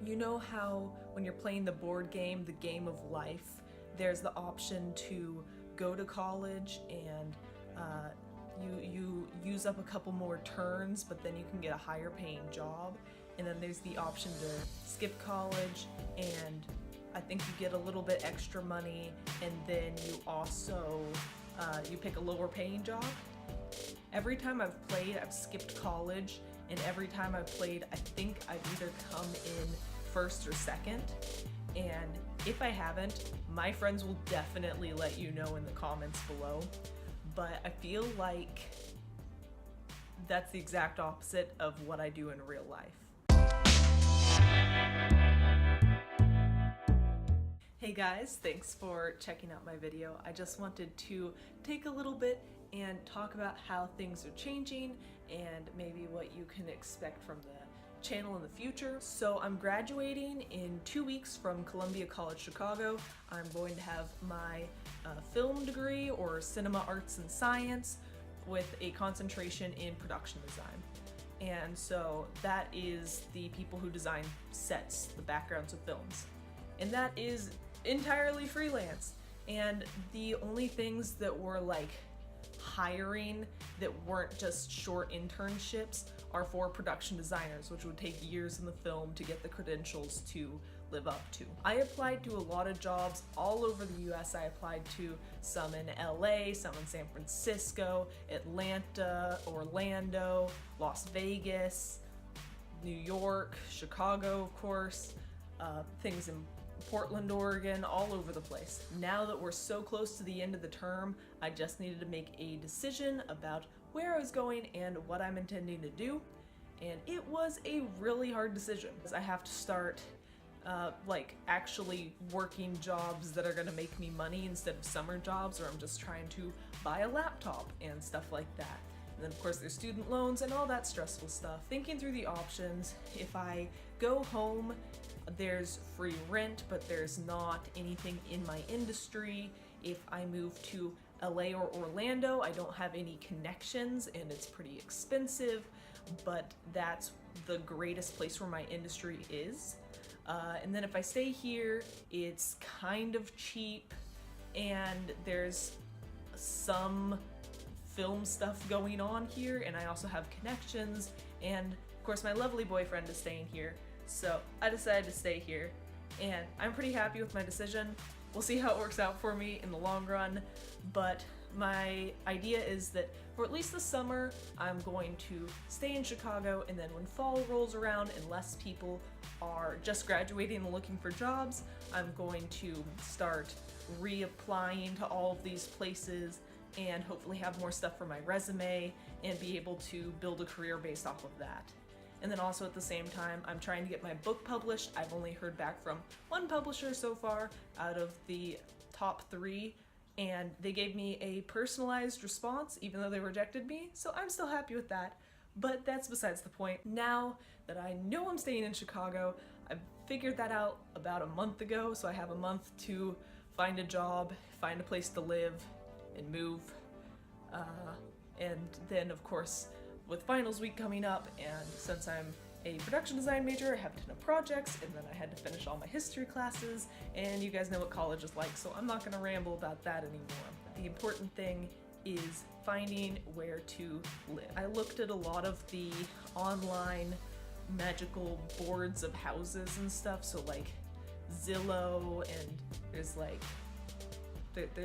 You know how when you're playing the board game, the Game of Life, there's the option to go to college and you use up a couple more turns, but then you can get a higher paying job. And then there's the option to skip college, and I think you get a little bit extra money, and then you also you pick a lower paying job. Every time I've played, I've skipped college, and every time I've played, I think I've either come in first or second. And if I haven't, my friends will definitely let you know in the comments below. But I feel like that's the exact opposite of what I do in real life. Hey guys, thanks for checking out my video. I just wanted to take a little bit and talk about how things are changing and maybe what you can expect from the channel in the future. So I'm graduating in 2 weeks from Columbia College Chicago. I'm going to have my film degree, or cinema arts and science, with a concentration in production design. And so that is the people who design sets, the backgrounds of films. And that is entirely freelance. And the only things that were like hiring that weren't just short internships are for production designers, which would take years in the film to get the credentials to live up to. I applied to a lot of jobs all over the US. I applied to some in LA, some in San Francisco, Atlanta, Orlando, Las Vegas, New York, Chicago, of course, things in Portland, Oregon, all over the place. Now that we're so close to the end of the term, I just needed to make a decision about where I was going and what I'm intending to do. And it was a really hard decision, because I have to start actually working jobs that are gonna make me money instead of summer jobs, or I'm just trying to buy a laptop and stuff like that. And then of course there's student loans and all that stressful stuff. Thinking through the options, if I go home, there's free rent, but there's not anything in my industry. If I move to LA or Orlando, I don't have any connections and it's pretty expensive, but that's the greatest place where my industry is. And then if I stay here, it's kind of cheap and there's some film stuff going on here, and I also have connections, and of course my lovely boyfriend is staying here. So I decided to stay here, and I'm pretty happy with my decision. We'll see how it works out for me in the long run, but my idea is that for at least the summer, I'm going to stay in Chicago, and then when fall rolls around and less people are just graduating and looking for jobs, I'm going to start reapplying to all of these places and hopefully have more stuff for my resume and be able to build a career based off of that. And then also at the same time, I'm trying to get my book published. I've only heard back from one publisher so far out of the top 3, and they gave me a personalized response even though they rejected me, so I'm still happy with that. But that's besides the point. Now that I know I'm staying in Chicago, I figured that out about a month ago, so I have a month to find a job, find a place to live, and move. And then of course, with finals week coming up, and since I'm a production design major, I have a ton of projects, and then I had to finish all my history classes, and you guys know what college is like, so I'm not gonna ramble about that anymore. The important thing is finding where to live. I looked at a lot of the online magical boards of houses and stuff, so like Zillow, and there's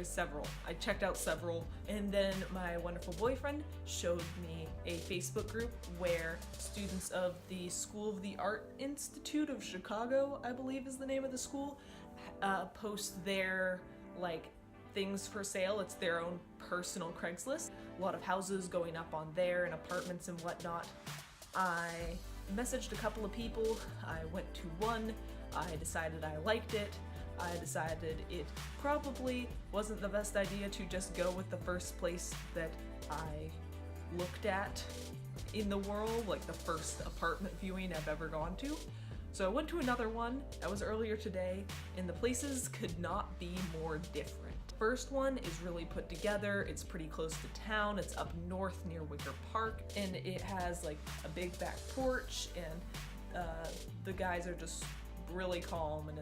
several. I checked out several, and then my wonderful boyfriend showed me a Facebook group where students of the School of the Art Institute of Chicago, I believe is the name of the school, post their things for sale. It's their own personal Craigslist. A lot of houses going up on there and apartments and whatnot. I messaged a couple of people. I went to one. I decided I liked it. I decided it probably wasn't the best idea to just go with the first place that I looked at in the world, like the first apartment viewing I've ever gone to. So I went to another one. That was earlier today, and the places could not be more different. First one is really put together. It's pretty close to town. It's up north near Wicker Park, and it has like a big back porch, and the guys are just really calm, and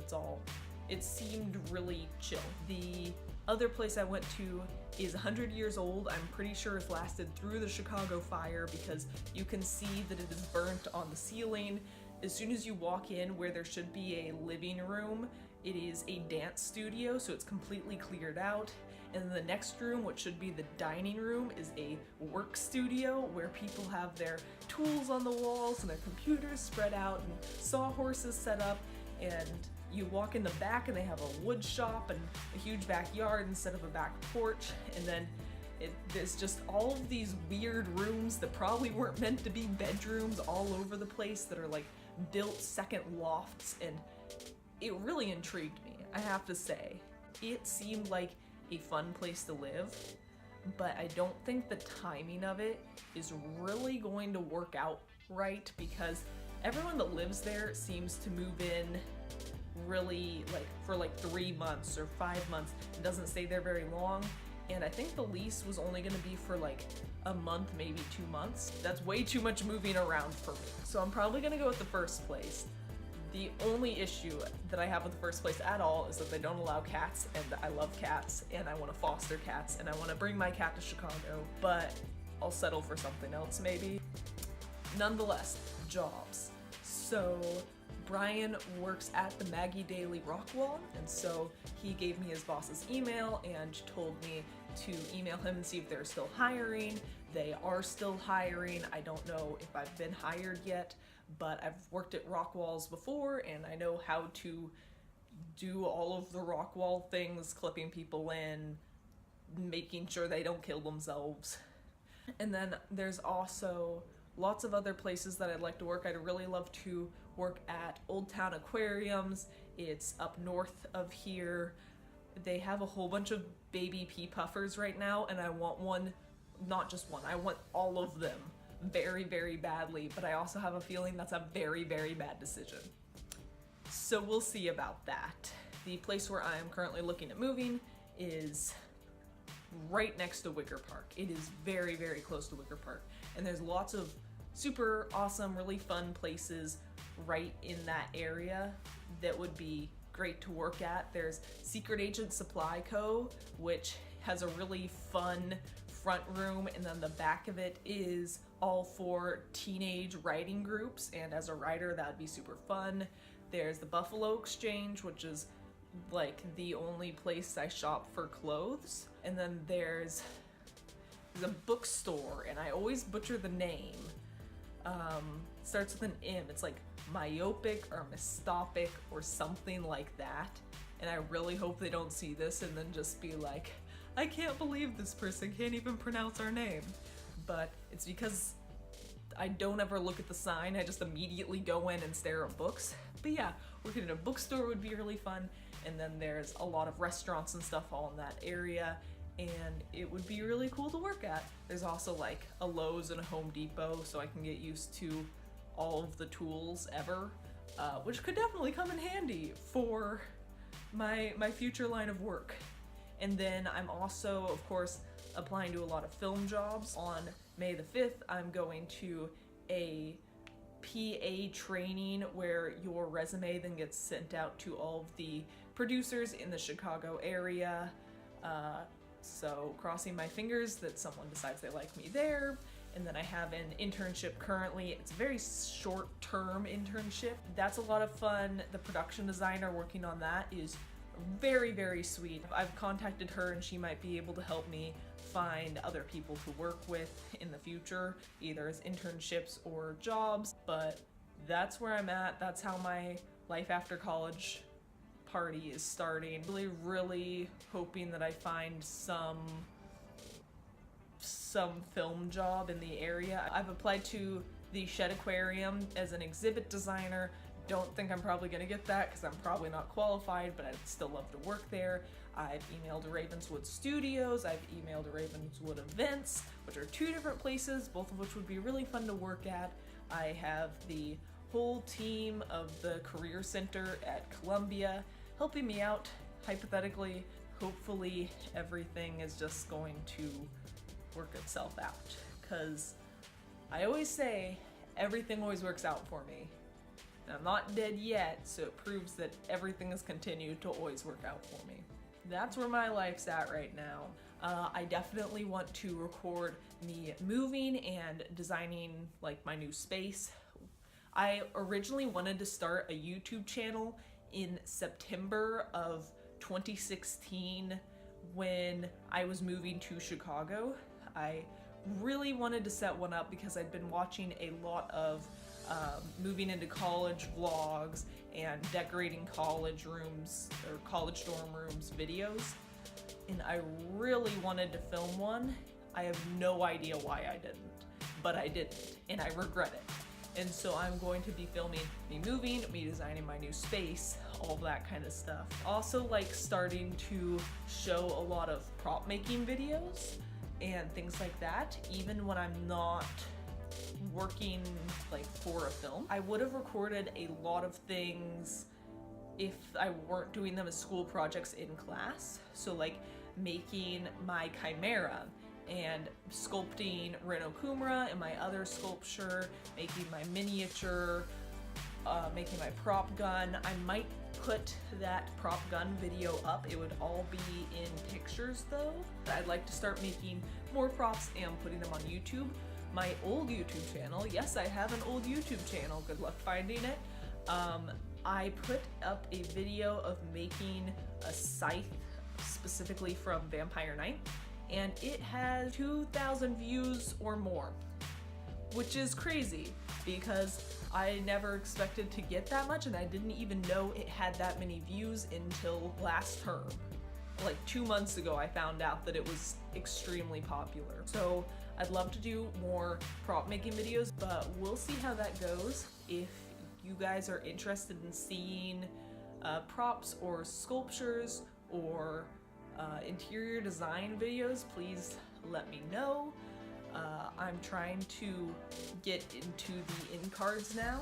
it seemed really chill. The other place I went to is 100 years old. I'm pretty sure it's lasted through the Chicago fire because you can see that it is burnt on the ceiling. As soon as you walk in where there should be a living room, it is a dance studio, so it's completely cleared out. And the next room, which should be the dining room, is a work studio where people have their tools on the walls and their computers spread out and sawhorses set up. And you walk in the back and they have a wood shop and a huge backyard instead of a back porch. And then there's just all of these weird rooms that probably weren't meant to be bedrooms all over the place that are like built second lofts, and it really intrigued me, I have to say. It seemed like a fun place to live, but I don't think the timing of it is really going to work out right because everyone that lives there seems to move in really for 3 months or 5 months. It doesn't stay there very long, and I think the lease was only going to be for like a month, maybe 2 months. That's way too much moving around for me. So I'm probably going to go with the first place. The only issue that I have with the first place at all is that they don't allow cats, and I love cats, and I want to foster cats, and I want to bring my cat to Chicago, but I'll settle for something else maybe. Nonetheless, jobs. So Brian works at the Maggie Daily Rockwall, and so he gave me his boss's email and told me to email him and see if they're still hiring. They are still hiring. I don't know if I've been hired yet, but I've worked at Rockwalls before and I know how to do all of the Rockwall things, clipping people in, making sure they don't kill themselves. And then there's also lots of other places that I'd like to work. I'd really love to work at Old Town Aquariums. It's up north of here. They have a whole bunch of baby pea puffers right now, and I want one, not just one, I want all of them very, very badly, but I also have a feeling that's a very, very bad decision. So we'll see about that. The place where I am currently looking at moving is right next to Wicker Park. It is very, very close to Wicker Park, and there's lots of super awesome, really fun places right in that area that would be great to work at. There's Secret Agent Supply Co., which has a really fun front room, and then the back of it is all for teenage writing groups, and as a writer that would be super fun. There's the Buffalo Exchange, which is like the only place I shop for clothes, and then there's a bookstore, and I always butcher the name. Starts with an M. It's like Myopic or Mystopic or something like that, and I really hope they don't see this and then just be like, I can't believe this person can't even pronounce our name. But it's because I don't ever look at the sign, I just immediately go in and stare at books. But yeah, working at a bookstore would be really fun, and then there's a lot of restaurants and stuff all in that area, and it would be really cool to work at. There's also like a Lowe's and a Home Depot, so I can get used to all of the tools ever, which could definitely come in handy for my future line of work. And then I'm also, of course, applying to a lot of film jobs. On May the 5th, I'm going to a PA training where your resume then gets sent out to all of the producers in the Chicago area. So crossing my fingers that someone decides they like me there. And then I have an internship currently. It's a very short-term internship. That's a lot of fun. The production designer working on that is very, very sweet. I've contacted her and she might be able to help me find other people to work with in the future, either as internships or jobs. But that's where I'm at. That's how my life after college party is starting. Really hoping that I find some film job in the area. I've applied to the Shed Aquarium as an exhibit designer. Don't think I'm probably gonna get that because I'm probably not qualified, but I'd still love to work there. I've emailed to Ravenswood Studios, I've emailed to Ravenswood Events, which are two different places, both of which would be really fun to work at. I have the whole team of the Career Center at Columbia helping me out, hypothetically. Hopefully everything is just going to work itself out, because I always say everything always works out for me. And I'm not dead yet, so it proves that everything has continued to always work out for me. That's where my life's at right now. I definitely want to record me moving and designing like my new space. I originally wanted to start a YouTube channel in September of 2016 when I was moving to Chicago. I really wanted to set one up because I'd been watching a lot of moving into college vlogs and decorating college rooms or college dorm rooms videos, and I really wanted to film one. I have no idea why I didn't, but I didn't, and I regret it. And so I'm going to be filming me moving, me designing my new space, all that kind of stuff. Also like starting to show a lot of prop making videos and things like that, even when I'm not working like for a film. I would have recorded a lot of things if I weren't doing them as school projects in class. So like making my chimera and sculpting Reno Kumara and my other sculpture, making my miniature, making my prop gun. I might put that prop gun video up. It would all be in pictures though. I'd like to start making more props and putting them on YouTube. My old YouTube channel, yes, I have an old YouTube channel, good luck finding it. I put up a video of making a scythe specifically from Vampire Knight, and it has 2,000 views or more, which is crazy because I never expected to get that much, and I didn't even know it had that many views until last term. Like 2 months ago, I found out that it was extremely popular. So I'd love to do more prop making videos, but we'll see how that goes. If you guys are interested in seeing props or sculptures or interior design videos, please let me know. I'm trying to get into the in cards now,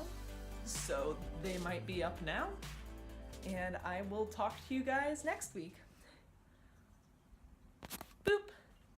so they might be up now. And I will talk to you guys next week.